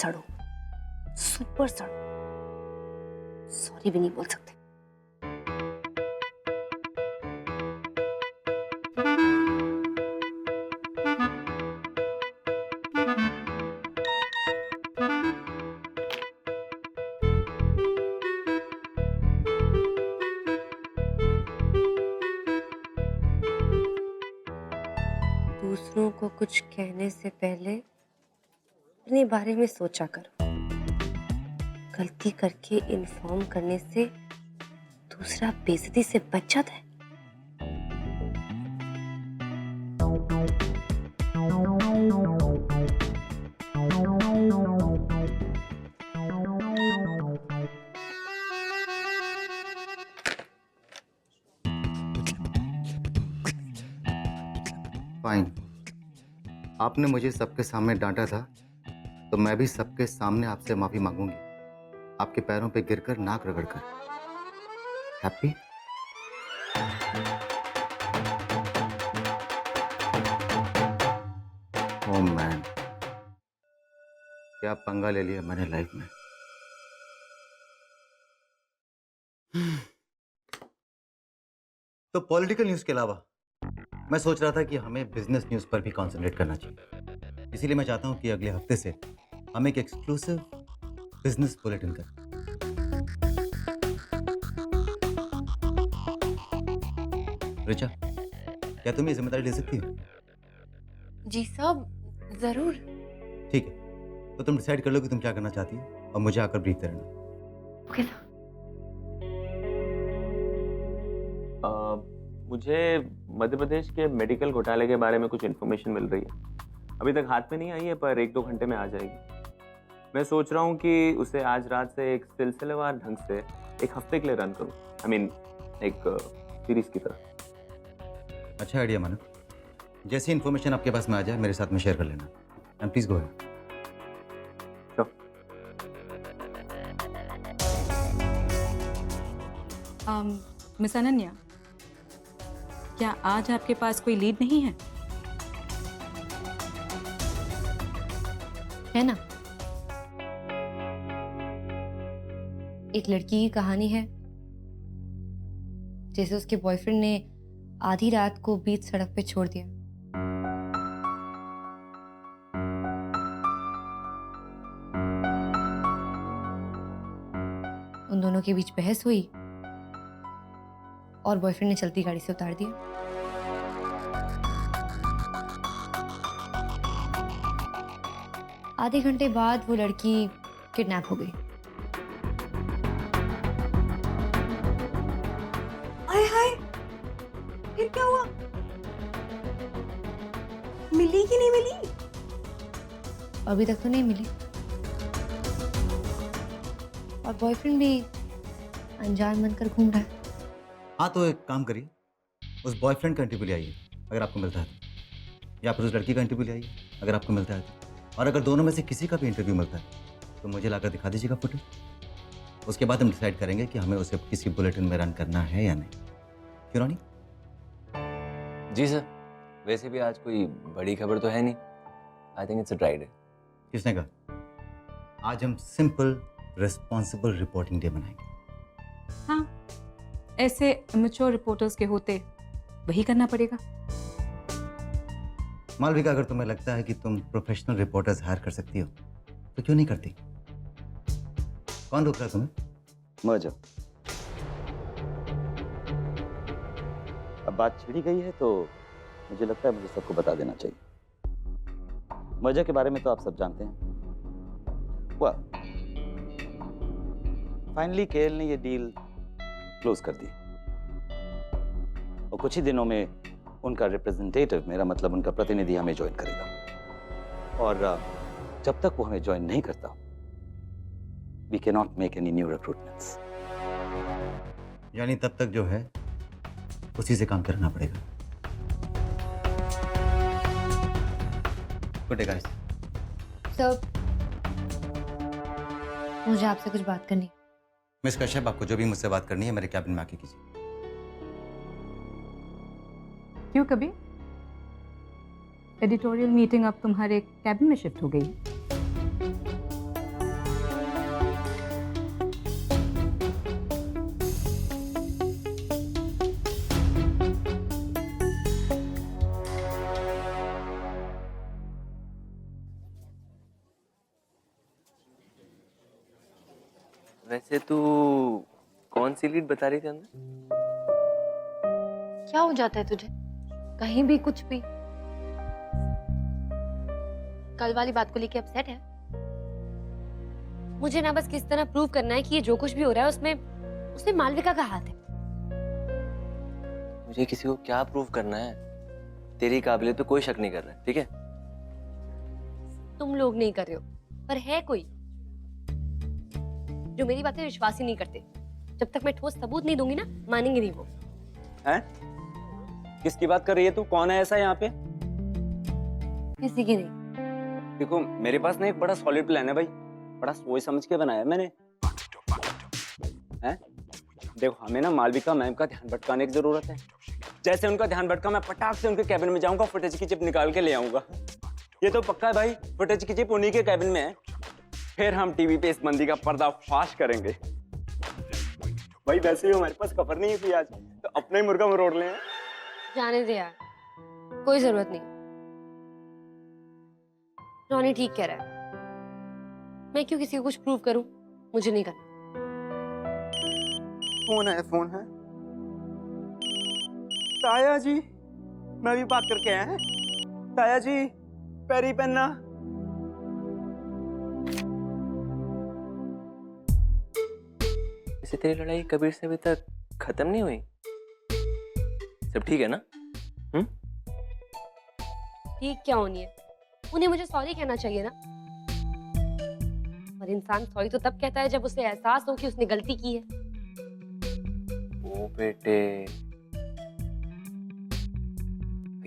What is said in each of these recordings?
सड़ो, super सड़ो। Sorry भी नहीं बोल सकते। दूसरों को कुछ कहने से पहले अपने बारे में सोचा करो। गलती करके इन्फॉर्म करने से दूसरा बेइज्जती से बच जाता है। फाइन, आपने मुझे सबके सामने डांटा था तो मैं भी सबके सामने आपसे माफी मांगूंगी, आपके पैरों पे गिरकर नाक रगड़कर। हैप्पी? ओह मैन, क्या पंगा ले लिया मैंने लाइफ में। तो पॉलिटिकल न्यूज के अलावा मैं सोच रहा था कि हमें बिजनेस न्यूज पर भी कंसंट्रेट करना चाहिए। इसीलिए मैं चाहता हूं कि अगले हफ्ते से हम एक एक्सक्लूसिव बिजनेस बुलेटिन करें। रिचा, क्या तुम ये जिम्मेदारी ले सकती हो? जी साहब, जरूर। ठीक है, तो तुम डिसाइड कर लो कि तुम क्या करना चाहती हो और मुझे आकर ब्रीफ करना। ओके साहब। मुझे मध्य प्रदेश के मेडिकल घोटाले के बारे में कुछ इन्फॉर्मेशन मिल रही है। अभी तक हाथ में नहीं आई है पर 1-2 घंटे में आ जाएगी। मैं सोच रहा हूँ कि उसे आज रात से एक सिलसिलेवार ढंग से एक हफ्ते के लिए रन करूँ। आई मीन एक सीरीज की तरह। अच्छा आइडिया मानो। जैसी इन्फॉर्मेशन आपके पास में आ जाए मेरे साथ में शेयर कर लेना। And please go ahead. Miss Ananya, क्या आज आपके पास कोई लीड नहीं है? है ना, एक लड़की की कहानी है जैसे उसके बॉयफ्रेंड ने आधी रात को बीच सड़क पे छोड़ दिया। उन दोनों के बीच बहस हुई और बॉयफ्रेंड ने चलती गाड़ी से उतार दिया। आधे घंटे बाद वो लड़की किडनैप हो गई। हाय हाय, फिर क्या हुआ? मिली कि नहीं मिली? अभी तक तो नहीं मिली और बॉयफ्रेंड भी अनजान बनकर घूम रहा है। हाँ तो एक काम करिए, उस बॉयफ्रेंड का इंटरव्यू ले आइए अगर आपको मिलता है तो, या फिर उस लड़की का इंटरव्यू ले आइए अगर आपको मिलता है तो। और अगर दोनों में से किसी का भी इंटरव्यू मिलता है तो मुझे लाकर दिखा दीजिएगा फुटेज। उसके बाद हम डिसाइड करेंगे कि हमें उसे किसी बुलेटिन में रन करना है या नहीं। क्यों रानी? जी सर, वैसे भी आज कोई बड़ी खबर तो है नहीं। I think it's a dry day. किसने कहा? आज हम सिंपल रिस्पॉन्सिबल रिपोर्टिंग डे मनाएंगे। हाँ, ऐसे इमेच्योर रिपोर्टर्स के होते वही करना पड़ेगा। मालविका, अगर तुम्हें लगता है कि तुम प्रोफेशनल रिपोर्टर्स हायर कर सकती हो तो क्यों नहीं करती? कौन रोक रहा है तुम्हें? मर्जर। अब बात छिड़ी गई है तो मुझे लगता है मुझे सबको बता देना चाहिए। मर्जर के बारे में तो आप सब जानते हैं। फाइनली केएल ने ये डील क्लोज कर दी और कुछ ही दिनों में उनका रिप्रेजेंटेटिव, मेरा मतलब उनका प्रतिनिधि, हमें ज्वाइन करेगा। और जब तक वो हमें ज्वाइन नहीं करता, we can not make any new recruitments. यानी तब तक जो है उसी से काम करना पड़ेगा। Good day guys. सर, मुझे आपसे कुछ बात करनी। मिस कश्यप, आपको जो भी मुझसे बात करनी है मेरे कैबिन में आके कीजिए। क्यों कभी? एडिटोरियल मीटिंग अब तुम्हारे कैबिन में शिफ्ट हो गई। वैसे तू कौन सी लीड बता रही थी अंदर? क्या हो जाता है तुझे? कहीं भी कुछ भी। कल वाली बात को लेके अपसेट है? मुझे ना बस किस तरह प्रूव करना है कि ये जो कुछ भी हो रहा है उसमें मालविका का हाथ है। मुझे किसी को क्या प्रूव करना है? तेरी काबिलियत पे कोई शक नहीं कर रहा है, ठीक है? तुम लोग नहीं कर रहे हो, पर है कोई जो मेरी बातें विश्वास ही नहीं करते। जब तक मैं ठोस सबूत नहीं दूंगी ना, मानेंगे नहीं वो। हैं? किसकी बात कर रही है तू? कौन है ऐसा यहाँ पे? किसी की नहीं। देखो मेरे पास ना एक बड़ा सॉलिड प्लान है भाई, बड़ा सोच समझ के बनाया है मैंने। हैं? देखो हमें ना मालविका मैम का ध्यान भटकाने की जरूरत है। जैसे उनका ध्यान भटका, मैं पटाख से उनके कैबिन में जाऊंगा, फुटेज की चिप निकाल के ले आऊंगा। ये तो पक्का है भाई, फुटेज की चिप उन्हीं के कैबिन में है। फिर हम टीवी पे इस बंदी का पर्दाफाश करेंगे। भाई वैसे ही हमारे पास खबर नहीं है कोई आज, तो अपना ही मुर्गा मरोड़ ले। जाने दे यार, कोई जरूरत नहीं। रॉनी ठीक कह रहा है। मैं क्यों किसी को कुछ प्रूव करूं? मुझे नहीं करना। फोन है। ताया जी, मैं भी बात करके आया है। ताया जी, पैरी पहनना। वैसे तेरी लड़ाई कबीर से अभी तक खत्म नहीं हुई? सब ठीक है ना? ठीक क्या होनी है? उन्हें मुझे सॉरी कहना चाहिए ना। और इंसान सॉरी तो तब कहता है जब उसे एहसास हो कि उसने गलती की है। ओ बेटे,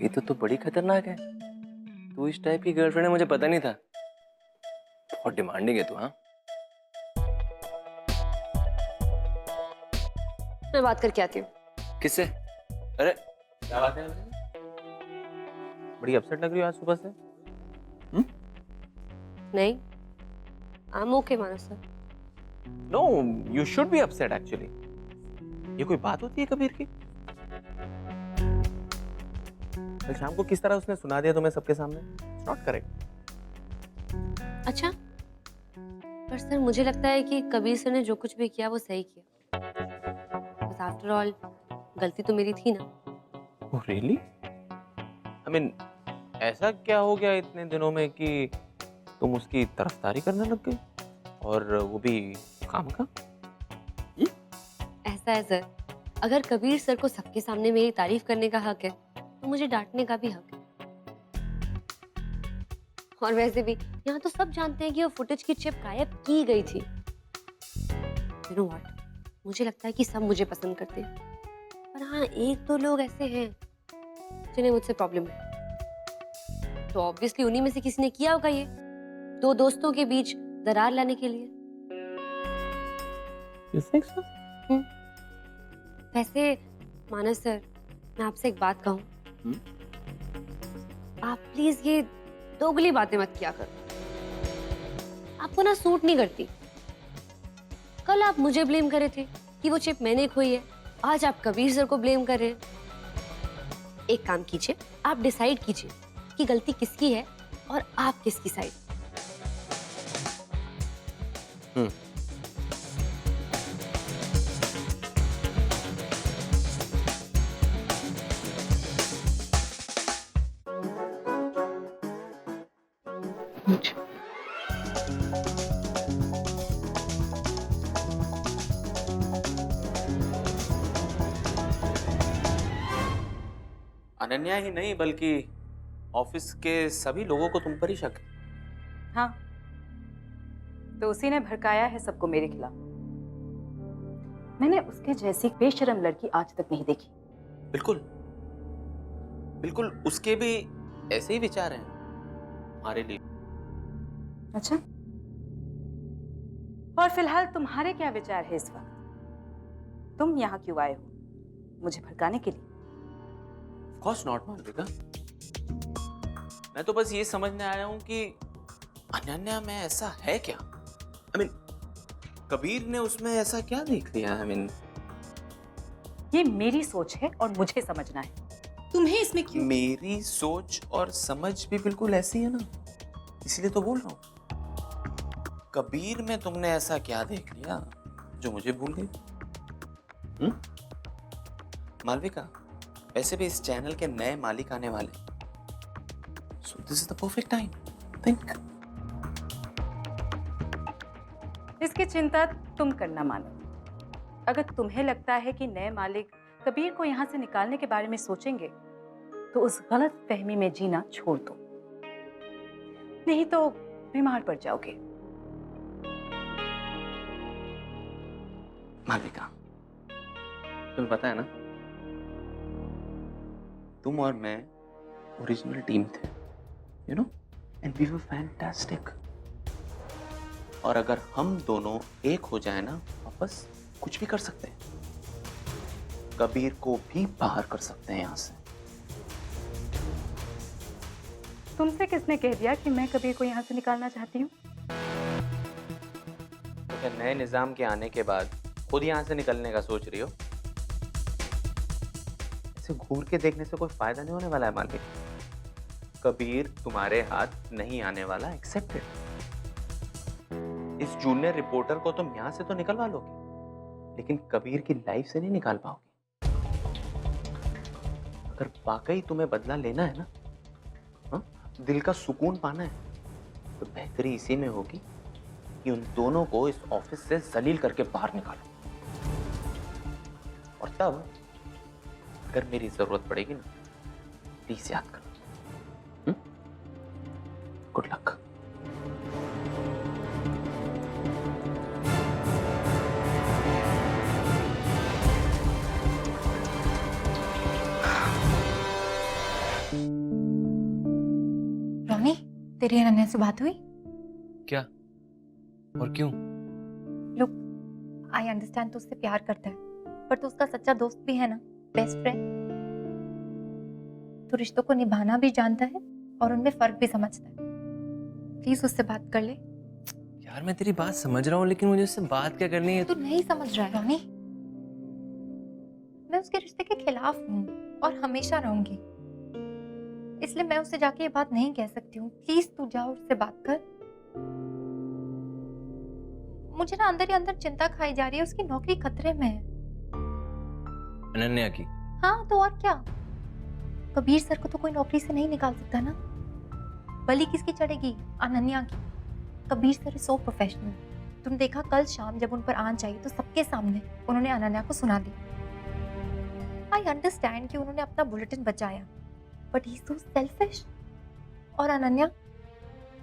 ये तो बड़ी खतरनाक है। तू इस टाइप की गर्लफ्रेंड है, मुझे पता नहीं था। बहुत डिमांडिंग है तू। हाँ, मैं बात करके आती हूँ। किससे? अरे क्या बात है? बड़ी अपसेट लग रही हो आज सुबह से। नहीं, I am okay Manas sir. No, you should be upset actually. ये कोई बात होती है कबीर की? कल शाम को किस तरह उसने सुना दिया तुम्हें सबके सामने? It's not correct. अच्छा, पर सर मुझे लगता है कि कबीर सर ने जो कुछ भी किया वो सही किया। बस आफ्टर ऑल गलती तो मेरी थी ना। Oh really? आई मीन, ऐसा क्या हो गया इतने दिनों में कि तुम उसकी तरफदारी करने लग गए, और वो भी काम का? ऐसा है सर, अगर कबीर सर को सबके सामने मेरी तारीफ करने का हक है तो मुझे डांटने का भी हक है। और वैसे भी यहाँ तो सब जानते हैं कि वो फुटेज की चिप गायब की गई थी। You know what? मुझे लगता है कि सब मुझे पसंद करते हैं, पर हाँ एक दो लोग ऐसे हैं जिन्हें मुझसे प्रॉब्लम है। तो ऑब्वियसली उन्हीं में से किसी ने किया होगा ये, दो दोस्तों के बीच दरार लाने के लिए। You think so? वैसे मानस सर, मैं आपसे एक बात कहूं। आप प्लीज ये दोगली बातें मत किया करो। आपको ना सूट नहीं करती। कल आप मुझे ब्लेम कर रहे थे कि वो चिप मैंने खोई है, आज आप कबीर सर को ब्लेम कर रहे हैं। एक काम कीजिए, आप डिसाइड कीजिए कि गलती किसकी है और आप किसकी साइड। अनन्या ही नहीं बल्कि ऑफिस के सभी लोगों को तुम पर ही शक है। हाँ, तो उसी ने भड़काया है सबको मेरे खिलाफ। मैंने उसके जैसी बेशरम लड़की आज तक नहीं देखी। बिल्कुल बिल्कुल, उसके भी ऐसे ही विचार हैं हमारे लिए। अच्छा, और फिलहाल तुम्हारे क्या विचार है इस वक्त? तुम यहाँ क्यों आए हो? मुझे भड़काने के लिए? Of course not, Malvika. मैं तो बस ये समझने आया हूँ कि अनन्या में ऐसा है क्या। I mean, कबीर ने उसमें ऐसा क्या देख लिया? I mean, ये मेरी सोच है और मुझे समझना है। तुम्हें इसमें क्यों? मेरी सोच और समझ भी बिल्कुल ऐसी है ना, इसलिए तो बोल रहा हूँ। कबीर में तुमने ऐसा क्या देख लिया जो मुझे भूल गई। मालविका, वैसे भी इस चैनल के नए मालिक आने वाले, so this is the perfect time. Think. इसकी चिंता तुम करना मानो। अगर तुम्हें लगता है कि नए मालिक कबीर को यहाँ से निकालने के बारे में सोचेंगे, तो उस गलत फहमी में जीना छोड़ दो, नहीं तो बीमार पड़ जाओगे। मालविका, तुम्हें पता है ना, तुम और मैं ओरिजिनल टीम थे, you know, and we were fantastic. और अगर हम दोनों एक हो जाए ना, वापस कुछ भी कर सकते हैं। कबीर को भी बाहर कर सकते हैं यहाँ से। तुमसे किसने कह दिया कि मैं कबीर को यहाँ से निकालना चाहती हूँ? तो क्या नए निजाम के आने के बाद खुद यहाँ से निकलने का सोच रही हो? ऐसे घूर के देखने से कोई फायदा नहीं होने वाला है मालिक। कबीर तुम्हारे हाथ नहीं आने वाला, एक्सेप्टेड। इस जूनियर रिपोर्टर को तुम यहाँ से तो निकलवा लोगे, लेकिन कबीर की लाइफ से नहीं निकाल पाओगे। अगर वाकई तुम्हें बदला लेना है ना, हाँ, दिल का सुकून पाना है, तो बेहतरी इसी में होगी कि उन दोनों को इस ऑफिस से जलील करके बाहर निकालो। और तब अगर मेरी जरूरत पड़ेगी ना, प्लीज याद करो। Good luck. रोमी, तेरी अनन्या से बात हुई? क्या और क्यों? लुक, आई अंडरस्टैंड तू उससे प्यार करता है, पर तू उसका सच्चा दोस्त भी है ना, बेस्ट फ्रेंड। तू रिश्तों को निभाना भी जानता है और उनमें फर्क भी समझता है। प्लीज उससे बात कर ले। यार मैं तेरी बात समझ रहा हूँ, लेकिन मुझे उससे बात क्या करनी है? तू नहीं समझ रहा है रोमी। मैं उसके रिश्ते के खिलाफ हूँ और हमेशा रहूंगी, इसलिए मैं उससे जाके ये बात नहीं कह सकती हूँ। प्लीज तू जा और उससे बात कर। मुझे ना अंदर ही अंदर चिंता खाई जा रही है, उसकी नौकरी खतरे में है। अनन्या की? हाँ तो और क्या, कबीर सर को तो कोई नौकरी से नहीं निकाल सकता ना। बलि किसकी चढ़ेगी? अनन्या की। Kabir sir is so professional. तुम देखा कल शाम जब उन पर आंच आई तो सबके सामने उन्होंने अनन्या को सुना दी। आई अंडरस्टैंड कि उन्होंने अपना बुलेटिन बचाया, but he is so selfish. और अनन्या,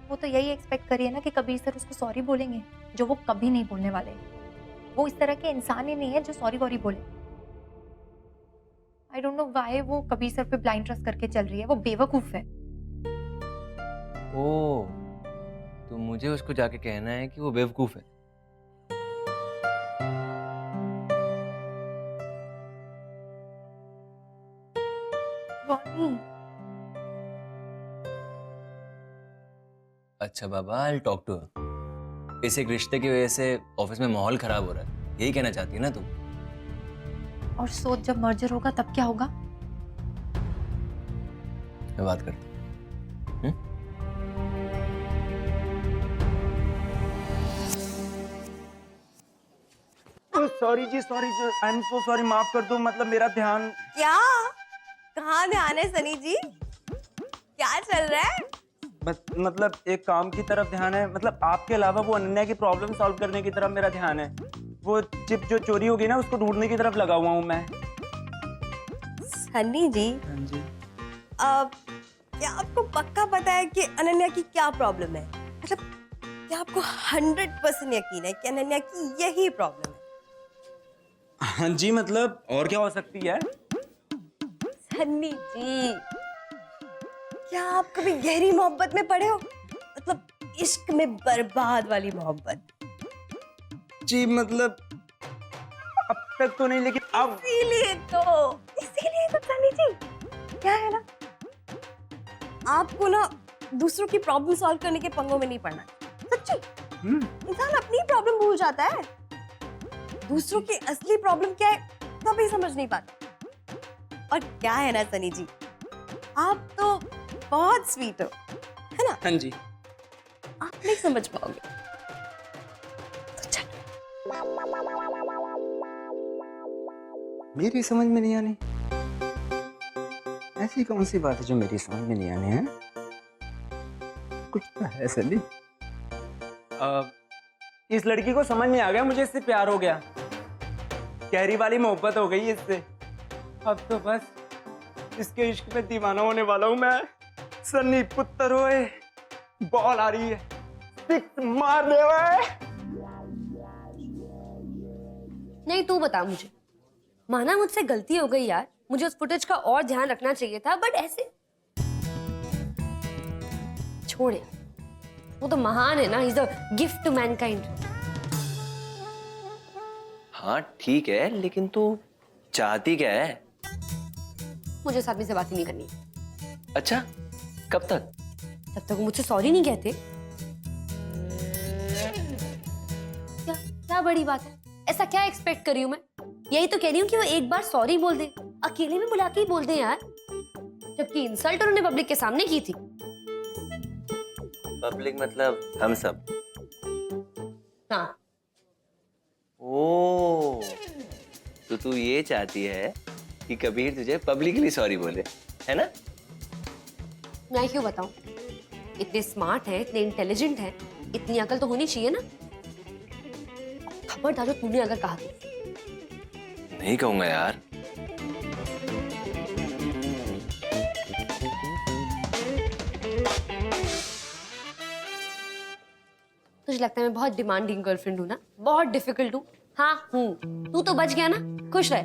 वो तो यही एक्सपेक्ट करी है ना कि कबीर सर उसको सॉरी बोलेंगे, जो वो कभी नहीं बोलने वाले। वो इस तरह के इंसान ही नहीं है जो सॉरी वॉरी बोले। आई डोंट नो व्हाई वो कबीर सर पे ब्लाइंड ट्रस्ट करके चल रही है। वो बेवकूफ है। ओ, तो मुझे उसको जाके कहना है कि वो बेवकूफ है। रोनी, अच्छा बाबा, आई टॉक टू हर। इस एक रिश्ते की वजह से ऑफिस में माहौल खराब हो रहा है, यही कहना चाहती है ना तुम? और सोच जब मर्जर होगा तब क्या होगा? मैं बात करता हूँ। Sorry ji, I am so sorry, माफ कर दो। मतलब मेरा ध्यान। क्या? कहाँ ध्यान है सनी जी? क्या चल रहा है? मतलब एक काम की तरफ ध्यान है। मतलब आपके अलावा वो अनन्या की प्रॉब्लम सॉल्व करने की तरफ मेरा ध्यान है। वो चिप जो चोरी होगी ना, उसको ढूंढने की तरफ लगा हुआ हूँ मैं। सनी जी, हाँ जी। क्या आपको पक्का पता है कि अनन्या की क्या प्रॉब्लम है? मतलब क्या आपको 100% यकीन है कि अनन्या की यही प्रॉब्लम है? हाँ जी, मतलब और क्या हो सकती है? सन्नी जी, क्या आप कभी गहरी मोहब्बत में पड़े हो? मतलब इश्क में बर्बाद वाली मोहब्बत। जी मतलब अब तक तो नहीं, लेकिन अब इसीलिए तो सन्नी जी, क्या है ना, आपको ना दूसरों की प्रॉब्लम सॉल्व करने के पंगों में नहीं पड़ना है। सच्ची, इंसान अपनी प्रॉब्लम भूल जाता है, दूसरों की असली प्रॉब्लम क्या है कभी समझ नहीं पाता। और क्या है ना सनी जी, आप तो बहुत स्वीट हो, है ना? हाँ जी। आप नहीं समझ पाओगे। तो चलो। मेरी समझ में नहीं आनी? ऐसी कौन सी बात है जो मेरी समझ में नहीं आनी है? कुछ तो है सली। इस लड़की को समझ में आ गया, मुझे इससे प्यार हो गया, गहरी वाली मोहब्बत हो गई इससे। अब तो बस इसके इश्क में दीवाना होने वाला हूं मैं। सन्नी पुत्र होए, बॉल आ रही है, सिक्स मार दे ओए। नहीं, तू बता मुझे। माना मुझसे गलती हो गई यार, मुझे उस फुटेज का और ध्यान रखना चाहिए था, बट ऐसे छोड़ यार, वो तो महान है ना, is the gift to mankind. हाँ ठीक है, लेकिन तू चाहती क्या है? मुझे इस आदमी से बात ही नहीं करनी। अच्छा, कब तक? जब तक वो मुझसे सॉरी नहीं कहते। क्या क्या बड़ी बात है, ऐसा क्या एक्सपेक्ट कर रही हूँ मैं? यही तो कह रही हूँ कि वो एक बार सॉरी बोल दे, अकेले में बुला के ही बोल दे यार, जबकि इंसल्ट उन्होंने पब्लिक के सामने की थी। पब्लिक मतलब हम सब? हाँ। ओ, तो तू ये चाहती है कि कबीर तुझे पब्लिकली सॉरी बोले, है ना? मैं क्यों बताऊं? इतने स्मार्ट है, इतने इंटेलिजेंट है, इतनी अकल तो होनी चाहिए ना। खबरदार तूने अगर कहा तो। नहीं कहूंगा यार। तुझे लगता है मैं बहुत डिमांडिंग गर्लफ्रेंड हूँ ना, बहुत डिफिकल्ट हूँ? हाँ हूँ। तू तो बच गया ना, खुश रह।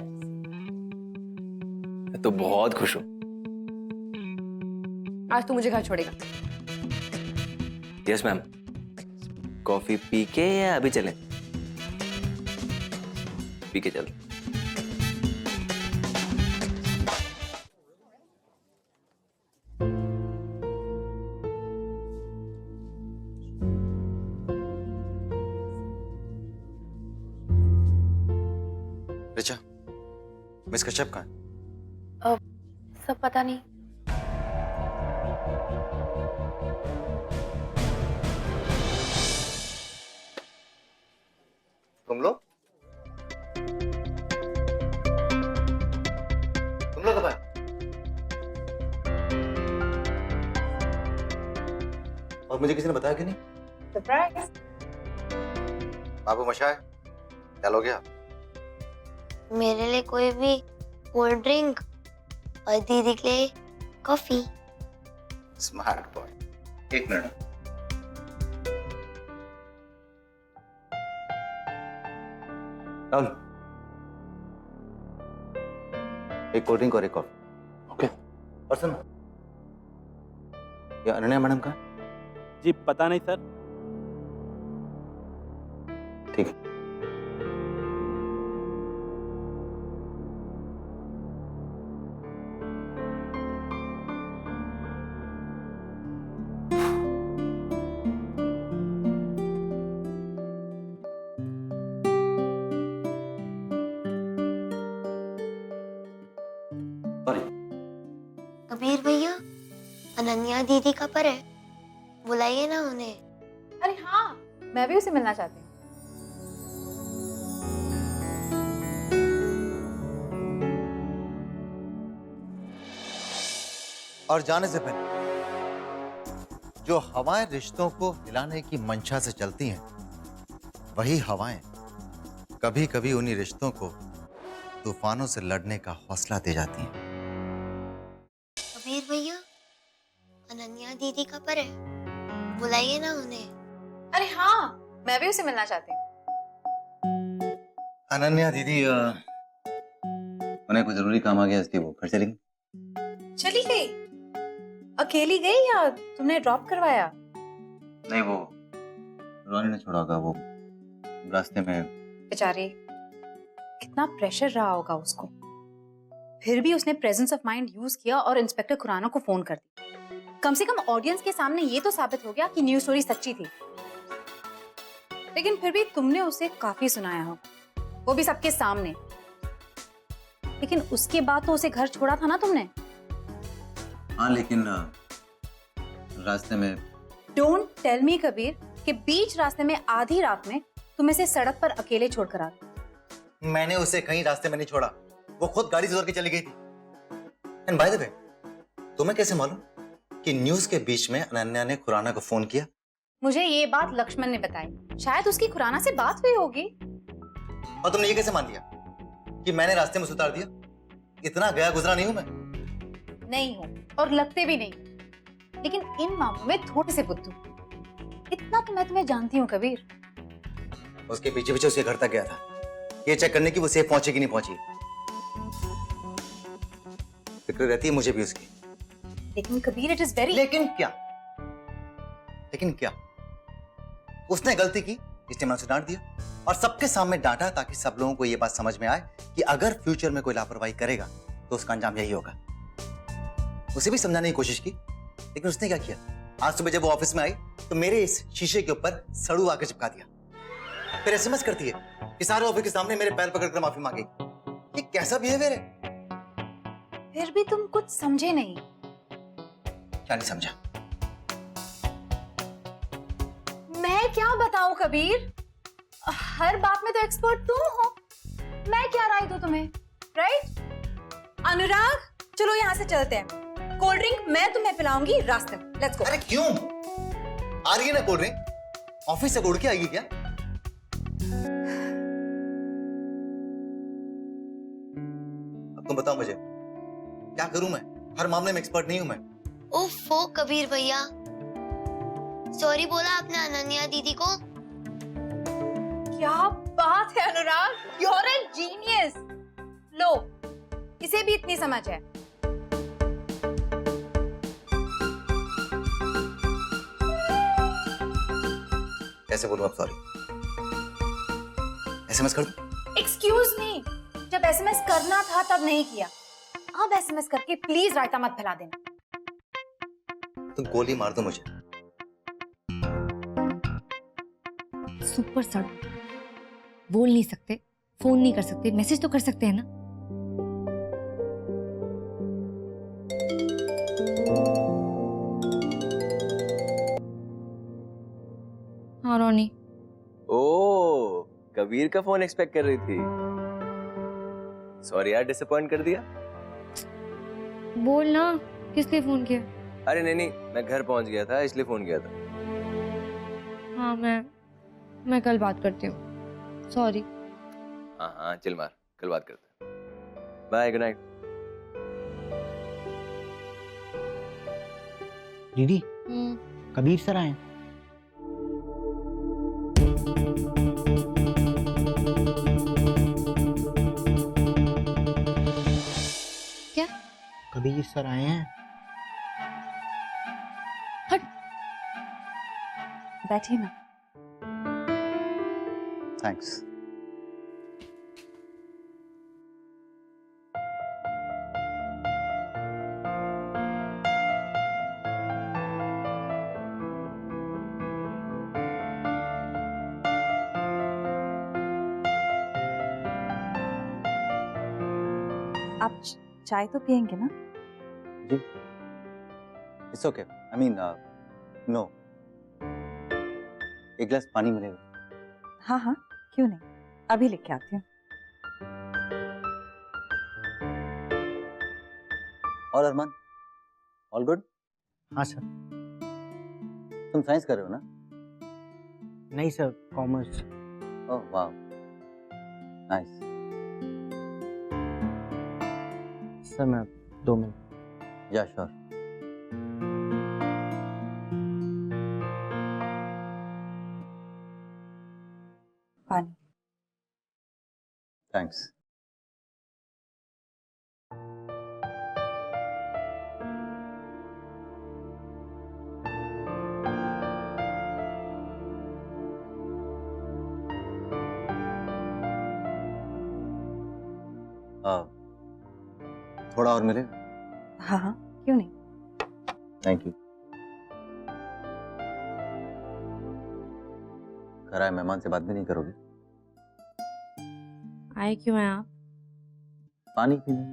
मैं तो बहुत खुश हूँ। आज तू मुझे घर छोड़ेगा? Yes ma'am. कॉफी पी के या अभी चलें? पी के चल। रिचा, मिस कश्यप कहाँ है? सब पता नहीं। तुम लोग कब आए? और मुझे किसी ने बताया कि नहीं? सरप्राइज। बाबू मशाए, क्या लोगे आप? मेरे लिए कोई भी कोल्ड ड्रिंक और दीदी के लिए कॉफी। Smart boy. एक मिनट। राहुल, एक कोल्ड ड्रिंक और एक कॉफी। ओके। और सुनो, ये अनन्या मैडम का? जी पता नहीं सर। ठीक है। कबीर भैया, अनन्या दीदी का पर है, बुलाइए ना उन्हें। अरे हाँ, मैं भी उसे मिलना चाहती हूँ। और जाने से पहले, जो हवाएं रिश्तों को हिलाने की मंशा से चलती हैं, वही हवाएं कभी कभी उन्हीं रिश्तों को तूफानों से लड़ने का हौसला दे जाती हैं। कबीर भैया, अनन्या दीदी का पर है, बुलाइए ना उन्हें। अरे हाँ, मैं भी उसे मिलना चाहती हूँ। अनन्या दीदी, उन्हें कोई जरूरी काम आ गया, इसलिए वो घर चलेंगी। चली गई? अकेली गई या तुमने ड्रॉप करवाया? नहीं, वो रोनी ने छोड़ा होगा, वो रास्ते में। बेचारी, कितना प्रेशर रहा होगा उसको, फिर भी उसने प्रेजेंस ऑफ माइंड यूज किया और इंस्पेक्टर खुराना को फोन कर दिया। कम से कम ऑडियंस के सामने ये तो साबित हो गया कि न्यूज़ स्टोरी सच्ची थी। लेकिन फिर भी तुमने उसे काफी सुनाया हो, वो भी सबके सामने। लेकिन उसके बाद तो उसे घर छोड़ा था ना तुमने? हाँ, लेकिन रास्ते में। डोंट टेल मी कबीर कि बीच रास्ते में आधी रात में तुम इसे सड़क पर अकेले छोड़कर आ गए। मैंने उसे कहीं रास्ते में नहीं छोड़ा, वो खुद गाड़ी से उतर के चली गई थी। एंड बाय द वे, तुम्हें कैसे मालूम कि न्यूज के बीच में अनन्या ने खुराना को फोन किया? मुझे ये बात लक्ष्मण ने बताई, शायद उसकी खुराना से बात हुई होगी। और तुमने ये कैसे मान लिया कि मैंने रास्ते में उतार दिया? इतना गया गुजरा नहीं हूं मैं। नहीं हो और लगते भी नहीं, लेकिन इन मामलों में थोड़े से बुद्धू। इतना तो मैं तुम्हें जानती हूँ कबीर। उसके पीछे पीछे उसके घर तक गया था, ये चेक करने की वो सेफ पहुंची कि नहीं पहुंची। फिक्र रहती है मुझे भी उसकी। लेकिन कबीर, इट इज वेरी। लेकिन क्या? लेकिन क्या? उसने गलती की, इसलिए मैंने उसे डांट दिया और सबके सामने डांटा ताकि सब लोगों को यह बात समझ में आए कि अगर फ्यूचर में कोई लापरवाही करेगा तो उसका अंजाम यही होगा। उसे भी समझाने की कोशिश की, लेकिन उसने क्या किया? आज सुबह जब वो ऑफिस में आई तो मेरे इस शीशे के ऊपर सड़ू आके चिपका दिया। फिर एसएमएस करती है कि सारे ऑफिस के सामने मेरे पैर पकड़कर माफी मांगी। ये कैसा बिहेवियर है? फिर भी तुम कुछ समझे नहीं। क्या नहीं समझा? मैं क्या बताऊं कबीर, हर बात में तो एक्सपर्ट तुम हो। मैं क्या राय दूं तुम्हें, राइट? अनुराग, चलो यहाँ से चलते हैं। कोल्ड ड्रिंक मैं तुम्हें पिलाऊंगी रास्ते में। Let's go. अरे क्यों? आ रही है ना कोल्ड ड्रिंक, ऑफिस से उड़ के आएगी क्या? अब तुम बताओ मुझे क्या करूं मैं? हर मामले में एक्सपर्ट नहीं हूं मैं। ओफो कबीर भैया, सॉरी बोला आपने अनन्या दीदी को? क्या बात है अनुराग, यू आर ए जीनियस। लो, इसे भी इतनी समझ है। कैसे बोलूं अब सॉरी? एसएमएस कर दूं? एक्सक्यूज मी, जब एसएमएस करना था तब नहीं किया। अब एसएमएस करके प्लीज रायता मत फैला देना। तुम गोली मार दो मुझे। सुपर सड़क, बोल नहीं सकते, फोन नहीं कर सकते, मैसेज तो कर सकते हैं ना। हाँ रोनी। ओ, कबीर का फोन एक्सपेक्ट कर रही थी। सॉरी यार, डिसअपॉइंट कर दिया। बोल ना, किस लिए फोन किया? अरे नहीं, मैं घर पहुंच गया था इसलिए फोन किया था। हाँ, मैं कल बात करती हूँ, सॉरी। हाँ, चिल मार, कल बात करते हैं। Bye, good night. दीदी, कबीर सर आए। क्या? कबीर सर आए हैं। बैठिए ना। थैंक्स। आप चाय तो पियेंगे ना? जी, it's okay. I mean no, एक गिलास पानी मिलेगा? हाँ, क्यों नहीं, अभी लेके आती हूँ। और अरमान, ऑल गुड? हाँ सर। तुम साइंस कर रहे हो ना? नहीं सर, कॉमर्स। ओह वाह, नाइस। सर मैं 2 मिनट। या श्योर। पानी। थैंक्स। थोड़ा और मिलेगा? हाँ, क्यों नहीं। Thank you. घर आए मेहमान से बात भी नहीं करोगे? आए क्यों हैं आप? पानी पीने।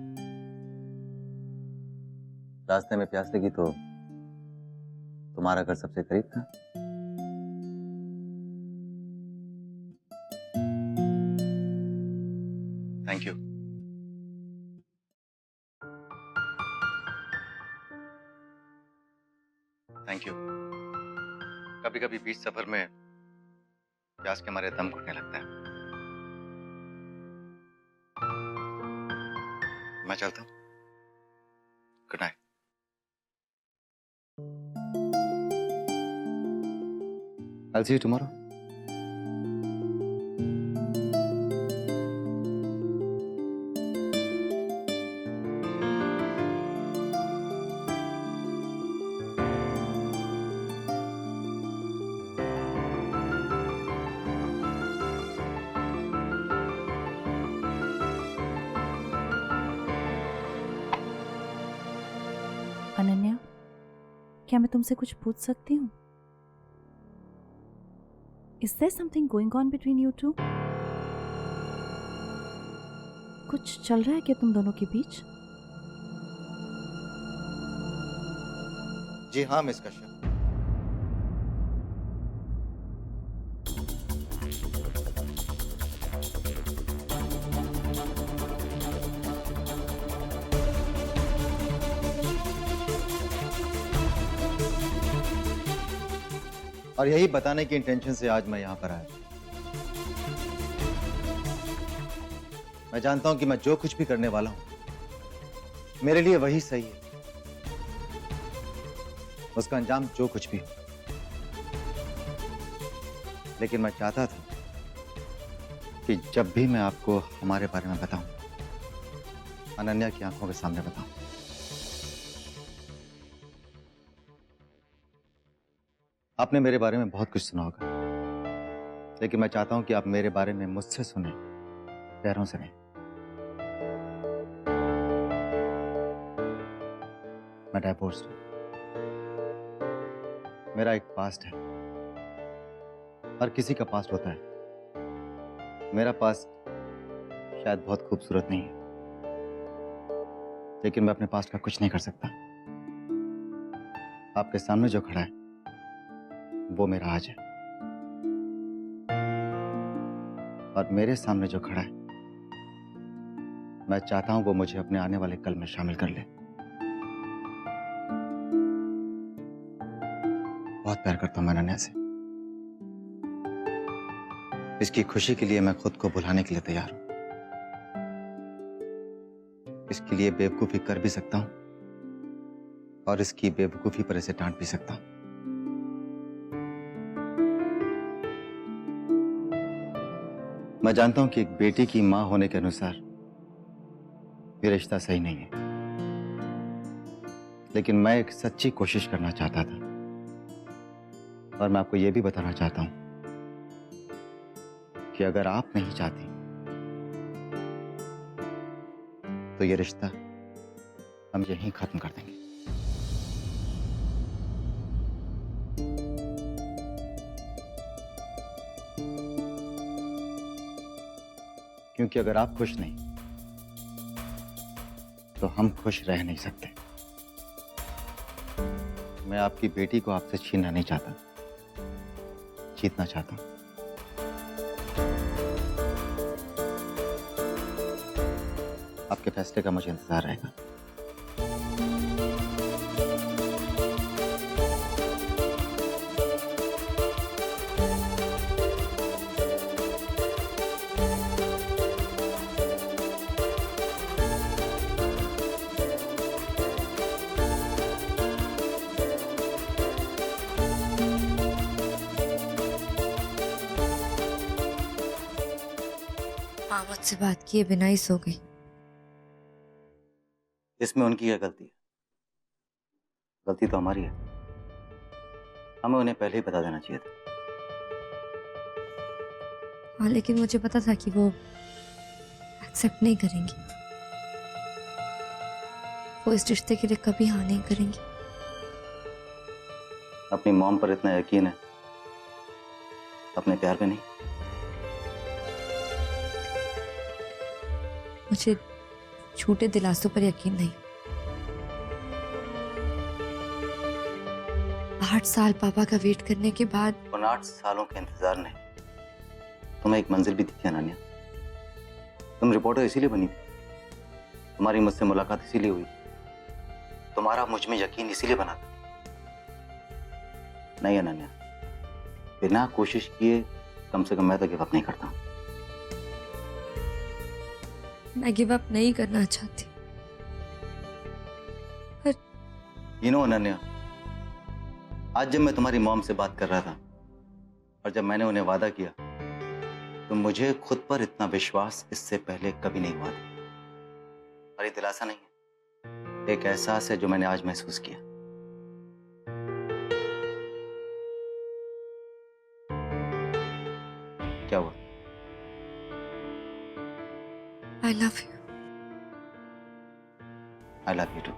रास्ते में प्यास लगी तो तुम्हारा घर सबसे करीब था। Thank you. कभी कभी बीच सफर में प्यास के मारे दम घुटने लगता है। मैं चलता हूँ। Good night. I'll see you tomorrow. Ananya, क्या मैं तुमसे कुछ पूछ सकती हूँ? Is there something going on between you two? कुछ चल रहा है क्या तुम दोनों के बीच? जी हाँ मिस कश्यप। और यही बताने की इंटेंशन से आज मैं यहां पर आया। मैं जानता हूं कि मैं जो कुछ भी करने वाला हूं मेरे लिए वही सही है, उसका अंजाम जो कुछ भी हो। लेकिन मैं चाहता था कि जब भी मैं आपको हमारे बारे में बताऊं, अनन्या की आंखों के सामने बताऊं। आपने मेरे बारे में बहुत कुछ सुना होगा, लेकिन मैं चाहता हूं कि आप मेरे बारे में मुझसे सुने, पैरों से नहीं। मैं डाइवोर्स्ड हूं। मेरा एक पास्ट है, हर किसी का पास्ट होता है। मेरा पास्ट शायद बहुत खूबसूरत नहीं है, लेकिन मैं अपने पास्ट का कुछ नहीं कर सकता। आपके सामने जो खड़ा है वो मेरा आज है, और मेरे सामने जो खड़ा है मैं चाहता हूं वो मुझे अपने आने वाले कल में शामिल कर ले। बहुत प्यार करता हूं मैं अनन्या से। इसकी खुशी के लिए मैं खुद को भुलाने के लिए तैयार हूं। इसके लिए बेवकूफी कर भी सकता हूं, और इसकी बेवकूफी पर इसे डांट भी सकता हूं। मैं जानता हूं कि एक बेटी की मां होने के अनुसार ये रिश्ता सही नहीं है, लेकिन मैं एक सच्ची कोशिश करना चाहता था। और मैं आपको यह भी बताना चाहता हूं कि अगर आप नहीं चाहती तो ये रिश्ता हम यहीं खत्म कर देंगे। क्योंकि अगर आप खुश नहीं तो हम खुश रह नहीं सकते। मैं आपकी बेटी को आपसे छीनना नहीं चाहता, जीतना चाहता हूं। आपके फैसले का मुझे इंतजार रहेगा। माँ मुझसे बात किए बिना ही सो गई। इसमें उनकी क्या गलती है? गलती तो हमारी है। हमें उन्हें पहले ही बता देना चाहिए था। हाँ, लेकिन मुझे पता था कि वो एक्सेप्ट नहीं करेंगी। वो इस रिश्ते के लिए कभी हाँ नहीं करेंगी। अपनी मॉम पर इतना यकीन है, अपने प्यार पे नहीं? मुझे झूठे दिलासों पर यकीन नहीं। 8 साल पापा का वेट करने के बाद, उन 8 सालों के इंतजार ने तुम्हें एक मंजिल भी दी थी अनन्या। तुम रिपोर्टर इसीलिए बनी थी, तुम्हारी मुझसे मुलाकात इसीलिए हुई, तुम्हारा मुझ में यकीन इसीलिए बना था। नहीं अनन्या, बिना कोशिश किए कम से कम मैं तो गिव अप नहीं करता। मैं गिव अप नहीं करना चाहती। अनन्या, आज जब मैं तुम्हारी मॉम से बात कर रहा था और जब मैंने उन्हें वादा किया तो मुझे खुद पर इतना विश्वास इससे पहले कभी नहीं हुआ था। और ये दिलासा नहीं है, एक एहसास है जो मैंने आज महसूस किया। क्या हुआ? I love you. I love you too.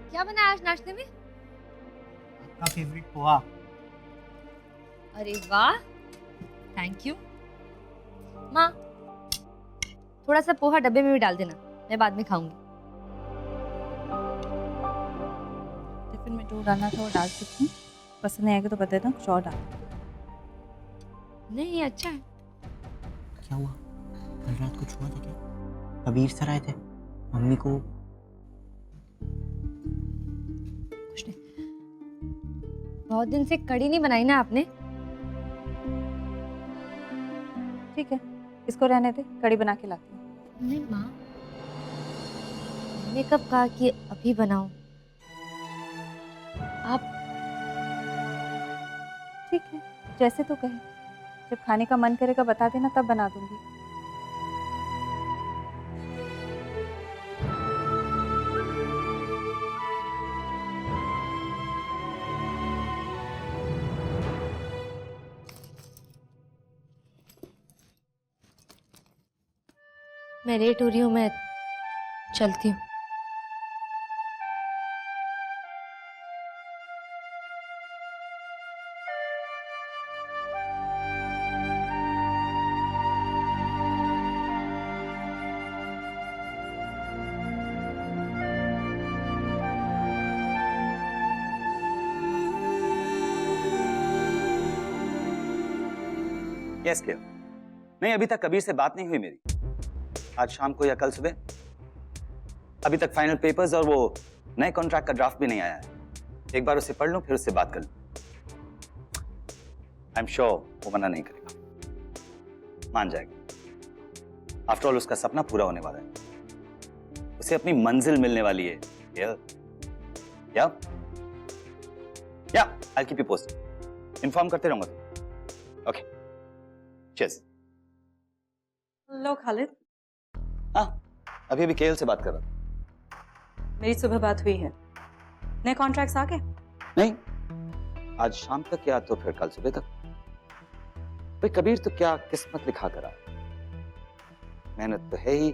क्या बनाया आज नाश्ते में? अपना फेवरेट पोहा। अरे वाह, थैंक यू। माँ, थोड़ा सा पोहा डब्बे में भी डाल देना, मैं बाद में खाऊंगी। टिफिन में जो डालना था वो डाल चुकी हूँ, पसंद नहीं आएगा तो बता देना, कुछ और डाल। नहीं, अच्छा है। क्या हुआ? कल रात कुछ हुआ था क्या? कबीर सर आए थे, मम्मी को कुछ नहीं। बहुत दिन से कढ़ी नहीं बनाई ना आपने? ठीक है, इसको रहने दे, कड़ी बना के लाती हूँ। नहीं माँ, मैंने कब कहा कि अभी बनाऊं? आप ठीक है, जैसे तो कहे, जब खाने का मन करेगा बता देना, तब बना दूंगी। मैं लेट हो रही हूँ, मैं चलती हूँ। यस किया। नहीं, अभी तक कबीर से बात नहीं हुई मेरी। आज शाम को या कल सुबह। अभी तक फाइनल पेपर्स और वो नए कॉन्ट्रैक्ट का ड्राफ्ट भी नहीं आया है। एक बार उसे पढ़ लूं, फिर उससे बात कर लूं। आई एम श्योर वो मना नहीं करेगा, मान जाएगा। आफ्टर ऑल उसका सपना पूरा होने वाला है, उसे अपनी मंजिल मिलने वाली है। या I keep you posted, inform करते रहूंगा तुम। Okay, cheers. लो खालिद, हाँ, अभी अभी केएल से बात कर रहा था। मेरी सुबह बात हुई है, नए कॉन्ट्रैक्ट्स आ गए? नहीं, आज शाम तक या तो फिर कल सुबह तक। भाई कबीर तो क्या किस्मत लिखा करा, मेहनत तो है ही,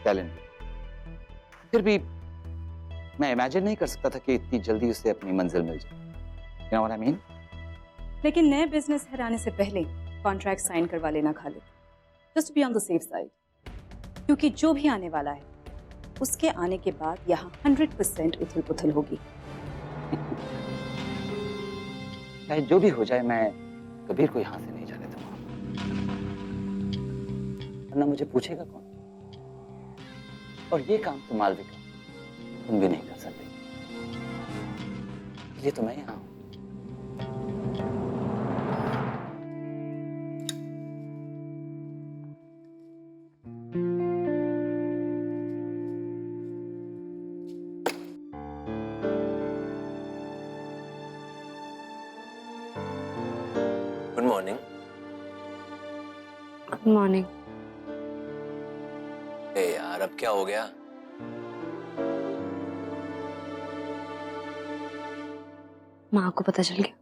टैलेंट भी। फिर भी मैं इमेजिन नहीं कर सकता था कि इतनी जल्दी उसे अपनी मंजिल मिल जाए। You know what I mean? लेकिन नए बिजनेस हेड आने से पहले कॉन्ट्रैक्ट साइन करवा लेना Khalid, just be on the safe side, क्योंकि जो भी आने वाला है उसके आने के बाद यहाँ 100% उथल पुथल होगी। चाहे जो भी हो जाए, मैं कबीर को यहाँ से नहीं जाने दूंगा, वरना मुझे पूछेगा कौन। और ये काम तो मालविका तुम भी नहीं कर सकते, ये तो मैं यहाँ हूं। Good morning. Good morning. ए यार, अब क्या हो गया? माँ को पता चल गया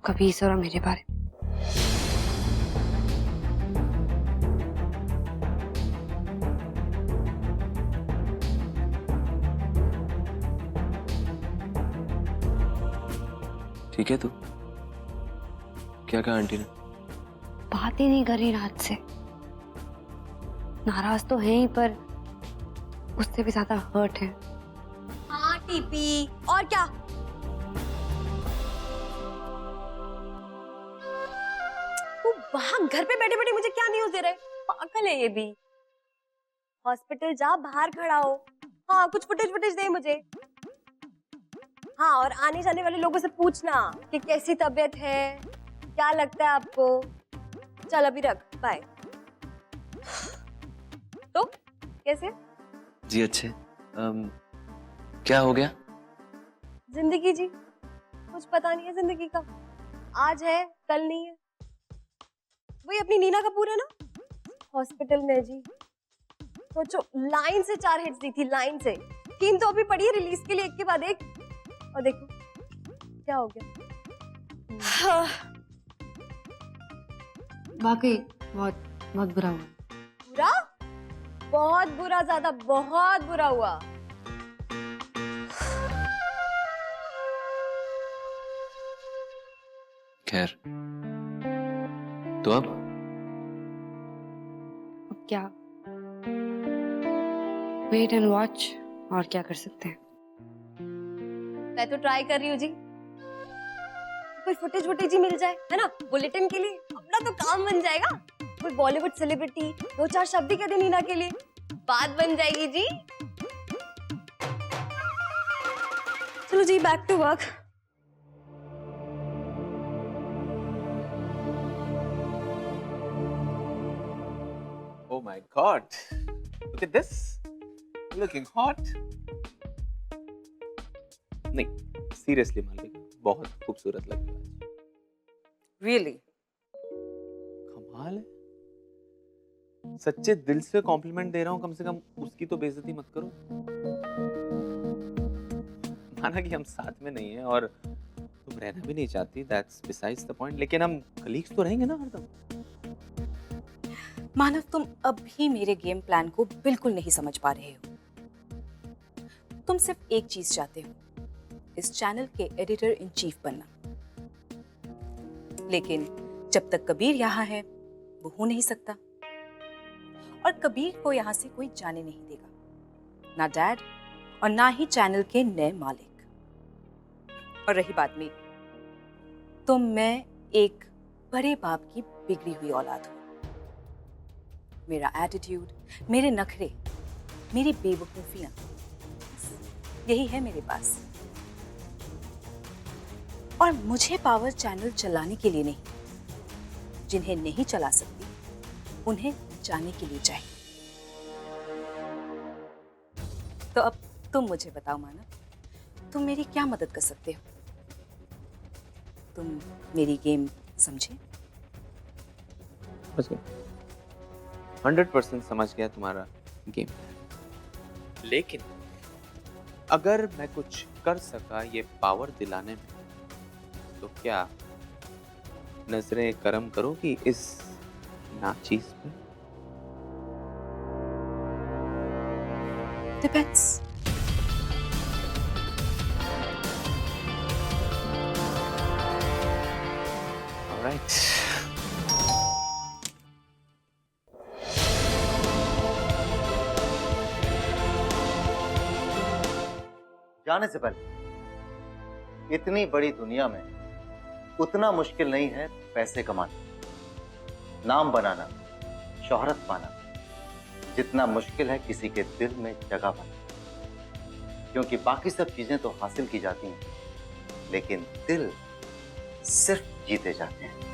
कबीर सर और मेरे बारे में। ठीक है, तू क्या कहा आंटी ने? बात ही नहीं कर रही रात से। नाराज तो है ही, पर उससे भी ज्यादा हर्ट है। हाँ टीपी, और क्या? तू वहां घर पे बैठे बैठे मुझे क्या न्यूज़ दे रहे? पागल है ये भी। हॉस्पिटल जा, बाहर खड़ा हो। हाँ, कुछ फुटेज दे मुझे। हाँ, और आने जाने वाले लोगों से पूछना कि कैसी तबीयत है, क्या लगता है आपको। चल अभी रख, बाय। तो कैसे? जी अच्छे। क्या हो गया? जिंदगी जी, कुछ पता नहीं है जिंदगी का। आज है, कल नहीं है। वही अपनी नीना कपूर है ना, हॉस्पिटल में जी। सोचो, लाइन से 4 हिट्स दी थी, लाइन से। 3 तो अभी पड़ी है रिलीज के लिए, एक के बाद एक। और देखो क्या हो गया। वाकई बहुत बहुत बुरा हुआ। बुरा? बहुत बुरा, ज्यादा बहुत बुरा हुआ। खैर, तो अब क्या, वेट एंड वॉच, और क्या कर सकते हैं। मैं तो ट्राई कर रही हूँ जी, कोई फुटेज ही मिल जाए, है ना, बुलेटिन के लिए। अपना तो काम बन जाएगा। कोई बॉलीवुड सेलिब्रिटी 2-4 शब्द ही कह दे नीना के लिए, बात बन जाएगी जी। चलो जी, back to work. Oh my God! Look at this. Looking hot. नहीं, seriously मालविका, बहुत खूबसूरत लग रहा है। Really? कमाल है। सच्चे दिल से कॉम्प्लीमेंट दे रहा हूँ, कम से कम उसकी तो बेइज्जती मत करो। माना कि हम साथ में नहीं हैं और तुम रहना भी नहीं चाहती, that's besides the point, लेकिन हम कलीग्स तो रहेंगे ना हरदम। मानव, तुम अब भी मेरे गेम प्लान को बिल्कुल नहीं समझ पा रहे हो। तुम सिर्फ एक चीज चाहते हो, इस चैनल के एडिटर इन चीफ बनना। लेकिन जब तक कबीर यहाँ है, वो हो नहीं सकता। और कबीर को यहाँ से कोई जाने नहीं देगा, ना डैड और ना ही चैनल के नए मालिक। और रही बात मेरी, तो मैं एक बड़े बाप की बिगड़ी हुई औलाद हूँ। मेरा एटीट्यूड, मेरे नखरे, मेरी बेवकूफियां, यही है मेरे पास। और मुझे पावर चैनल चलाने के लिए नहीं, जिन्हें नहीं चला सकती उन्हें जाने के लिए चाहिए। तो अब तुम मुझे बताओ मानव, तुम मेरी क्या मदद कर सकते हो? तुम मेरी गेम समझे? 100% समझ गया तुम्हारा गेम। लेकिन अगर मैं कुछ कर सका ये पावर दिलाने में, तो क्या नजरें करम करोगी इस नाचीज पे? Depends. All right. जाने से पहले, इतनी बड़ी दुनिया में उतना मुश्किल नहीं है पैसे कमाना, नाम बनाना, शोहरत पाना, जितना मुश्किल है किसी के दिल में जगह पाना। क्योंकि बाकी सब चीजें तो हासिल की जाती हैं, लेकिन दिल सिर्फ जीते जाते हैं।